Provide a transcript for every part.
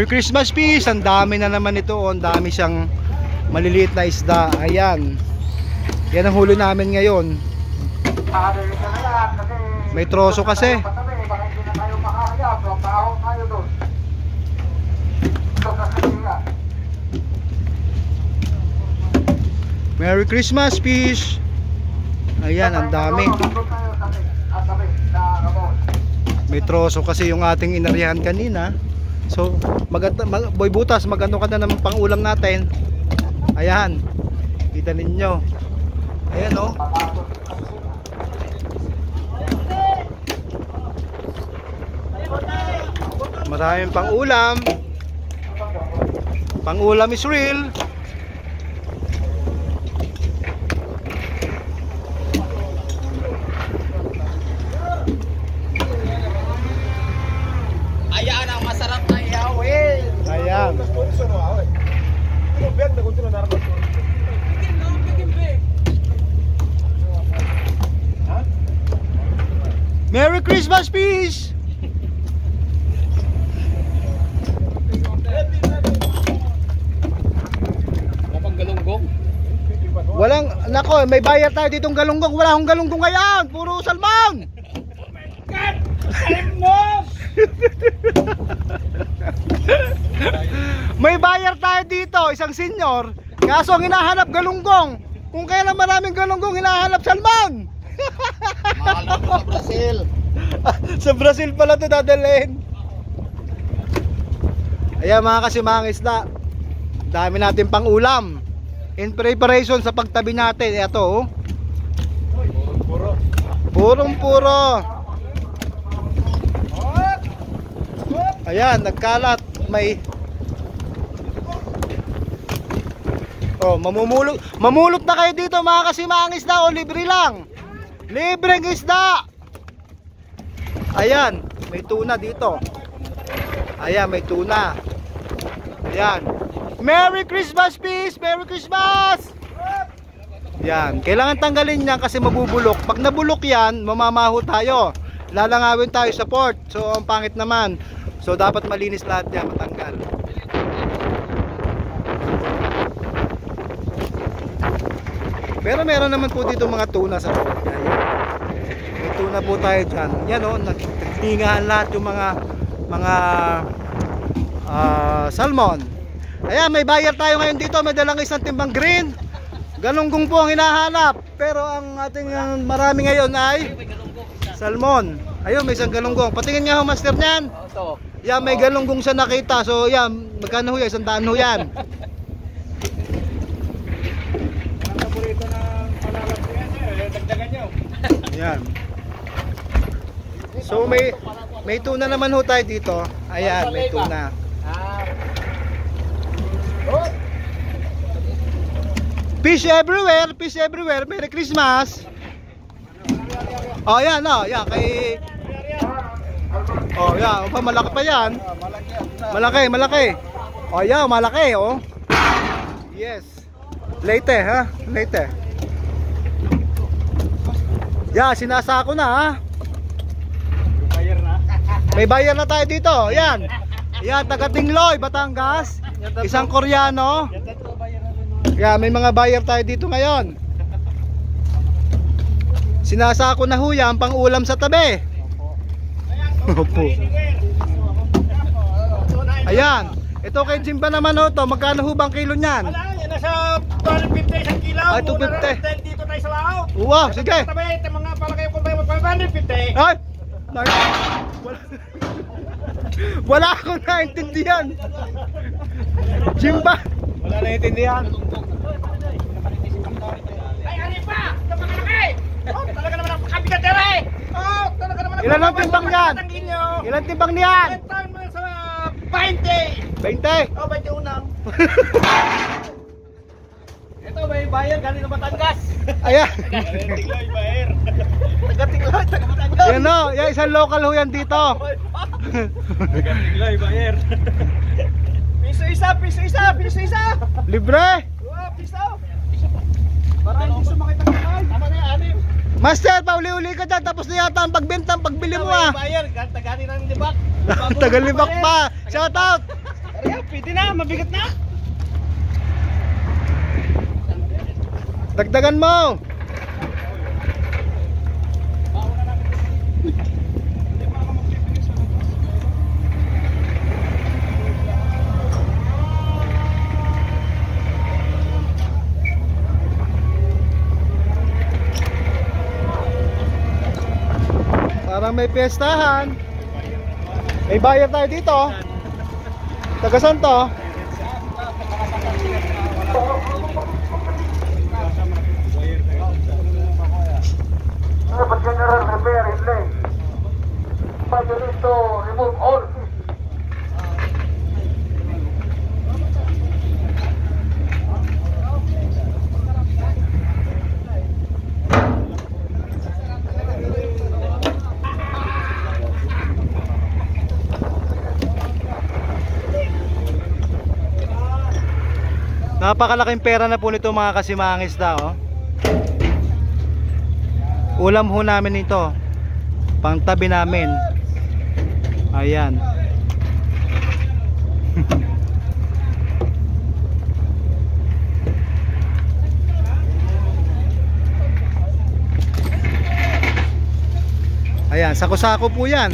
Merry Christmas Fish. Ang dami na naman ito. Ang dami siyang maliliit na isda. Ayan. Yan ang huli namin ngayon. May troso kasi. Merry Christmas Fish. Ayan, ang dami. May troso kasi yung ating inarihan kanina. So, boy butas, magano ka na naman pang ulam natin. Ayan. Kita ninyo. Ayan oh. Maraming pang ulam. Pang ulam is real. Ayan ang masarap na ihawin. Ayan. Merry Christmas Fish. Galunggong. Walang, nako, may bayar tayo ditong galunggong. Wala akong galunggong ngayon. Puro salmon. May bayar tayo dito, isang senior. Kaso ang hinahanap galunggong. Kung kailan maraming galunggong, hinahanap salmon. Mahal na sa Brazil. Sa Brazil pala ito dadalhin. Ayan mga kasimang isda. Dami natin pang ulam. In preparation sa pagtabi natin. Ito oh. Purong-puro. Ayan, nagkalat. May mamulot na kayo dito mga kasimang isda o libre lang. Libreng isda. Ayan, may tuna dito. Ayan, may tuna. Ayan. Merry Christmas Fish! Merry Christmas! Yan, kailangan tanggalin niyan kasi mabubulok. Pag nabulok yan, mamamaho tayo. Lalangawin tayo sa port. So, ang pangit naman. So, dapat malinis lahat yan, matanggal. Pero meron naman po dito mga tuna sa port. Yan. May tuna po tayo dyan. Yan o, nagtingahan lahat yung mga salmon. Ayan, may bayar tayo ngayon dito. May dalang isang timbang green. Galunggong po ang hinahanap. Pero ang ating marami ngayon ay salmon. Ayun, may isang galunggong. Patingin nga ho, master niyan. Yan, may galunggong siya nakita. So, yan, magkano ho yan? 100 ho yan. Ang paborito ng palalag ko yan, dagdagan nyo. Ayan. So, may tuna naman ho tayo dito. Ayan, may tuna. Fish everywhere, fish everywhere. Merry Christmas. Oh, yan, oh, yan kay. Oh, yan, oh, malaki pa yan. Malaki, malaki. Oh, yan, malaki, oh. Yes. Late, ha? Late. Yan, sinasako na, ha? Bayar na. May bayar na tayo dito. Yan. Yan, taga Tingloy, Batangas. Isang Koreano. Yeah, may mga buyer tayo dito ngayon. Sinasako na ho yan pang ulam sa tabi. Opo. Ayan. Ito kay Jimba naman ho to. Magkano ho bang kilo niyan? Wala, yan nasa 250 isang kilo. Ay, 250. Dito tayo sa lao. Wow, sige. Tabi, ito mga palagay ko tayo 550. Ay! Wala akong naintindihan. Jimba. Wala na intindihan. Ay, ano pa? Ito makalaki! Oh, talaga naman ang kabigat dere! Oh, talaga naman ang Ilan ang timbang yan? Ilan timbang niyan? Tayo mo sa 20! 20. Oh, 20 unang. Ito may bayar galing ng Batangas. Ayan. Tingloy bayar. Taga-Tingloy, taga-Batangas. Yan o, yan isang local ho yan dito. Tingloy bayar. Piso isa, piso isa, piso isa! Libre. Oh, piso! Para hindi sumakit ang kamay. Tama na yan, anim. Master, pauli-uli ka dyan. Tapos na yata ang pagbenta, ang pagbili mo ah. Bayar, tagani ng libak. Tagalibak pa. Shout out. Kaya, pwede na, mabigat na. Dagdagan mo. Parang may piyestahan. May bayar tayo dito. Taga saan to? General repair in lane. But you need to remove all fish. Napakalaking pera na po nito mga kasimangis da, oh. Ulam ho namin ito. Pangtabi namin. Ayan. Ayan, sako-sako po yan.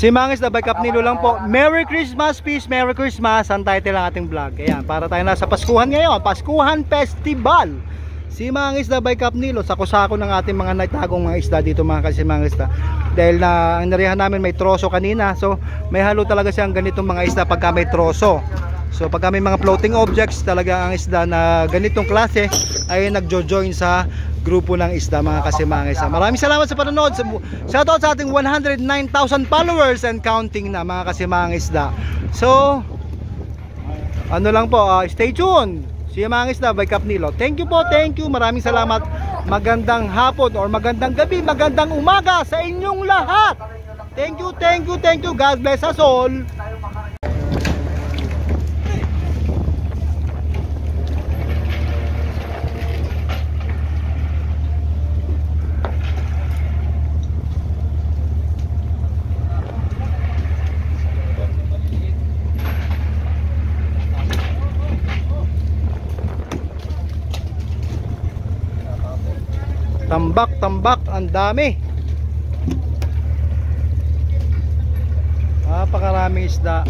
Si Mangis na by Kapnilo lang po. Merry Christmas, peace, Merry Christmas. Ang title ng ating vlog. Ayan, para tayo nasa Paskuhan ngayon. Paskuhan Festival. Si Mangis na by Kapnilo. Sako-sako ng ating mga nagtagong mga isda dito mga kasimangis na. Dahil na ang narihan namin may troso kanina. So may halo talaga siyang ganitong mga isda pagka may troso. So pagka may mga floating objects talaga ang isda na ganitong klase ay nagjo-join sa grupo ng isda mga kasimangis. Maraming salamat sa panonood. Shoutout sa ating 109,000 followers and counting na mga kasimangis isda. So ano lang po, stay tuned. Si Mangis na by Kapnilo. Thank you po, thank you. Maraming salamat. Magandang hapon or magandang gabi, magandang umaga sa inyong lahat. Thank you, thank you, thank you. God bless us all. Tambak, tambak, ang dami. Napakaraming isda.